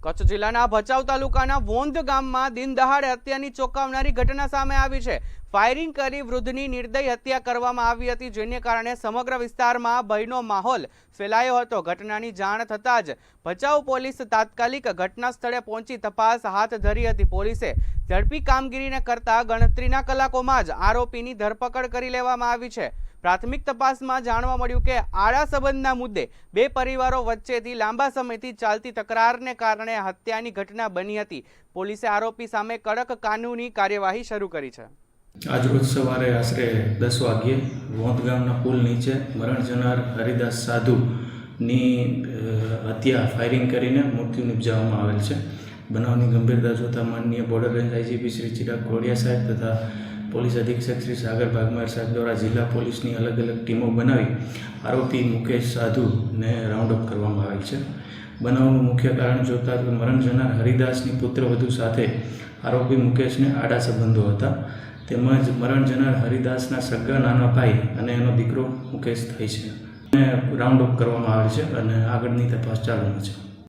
કચ્છ જિલ્લાના ભચાઉ તાલુકાના વોંધ ગામમાં દિન દહાડે હત્યાની ચોંકાવનારી ઘટના સામે આવી છે। ફાયરિંગ કરી વૃદ્ધની નિર્દય હત્યા કરવામાં આવી હતી, જેને કારણે સમગ્ર વિસ્તારમાં ભયનો માહોલ ફેલાયો હતો। ઘટનાની જાણ થતાં જ ભચાઉ પોલીસ તાત્કાલિક ઘટના સ્થળે પહોંચી તપાસ હાથ ધરી હતી। પોલીસે ઝડપી કામગીરીને કરતા ગણતરીના કલાકોમાં જ આરોપીની ધરપકડ કરી લેવામાં આવી છે। પ્રાથમિક તપાસમાં જાણવા મળ્યું કે આડા સંબંધના મુદ્દે બે પરિવારો વચ્ચેથી લાંબા સમયથી ચાલતી તકરારને કારણે હત્યાની ઘટના બની હતી। પોલીસે આરોપી સામે કડક કાનૂની કાર્યવાહી શરૂ કરી છે। આજરોજ સવારે આશરે 10 વાગ્યે વોંધ ગામના પુલ નીચે મરણ જનાર હરિદાસ સાધુની હત્યા ફાયરિંગ કરીને મૃત્યુ નિપજાવવામાં આવેલ છે। બનાવની ગંભીરતા જોતા માનનીય border range IGP Shri Chirag Kodiya સાહેબ તથા પોલીસ અધિક્ષક શ્રી સાગર ભાગમાર સાહેબ દ્વારા જિલ્લા પોલીસની અલગ અલગ ટીમો બનાવી આરોપી મુકેશ સાધુને રાઉન્ડ અપ કરવામાં આવેલ છે। બનાવનું મુખ્ય કારણ જોતા મરણ જનાર હરિદાસની પુત્રવધુ સાથે આરોપી મુકેશને આડા સંબંધો હતા, તેમજ મરણ જનાર હરિદાસના સગા નાના ભાઈ અને એનો દીકરો મુકેશ થાય છે। રાઉન્ડ અપ કરવામાં આવે છે અને આગળની તપાસ ચાલુ છે।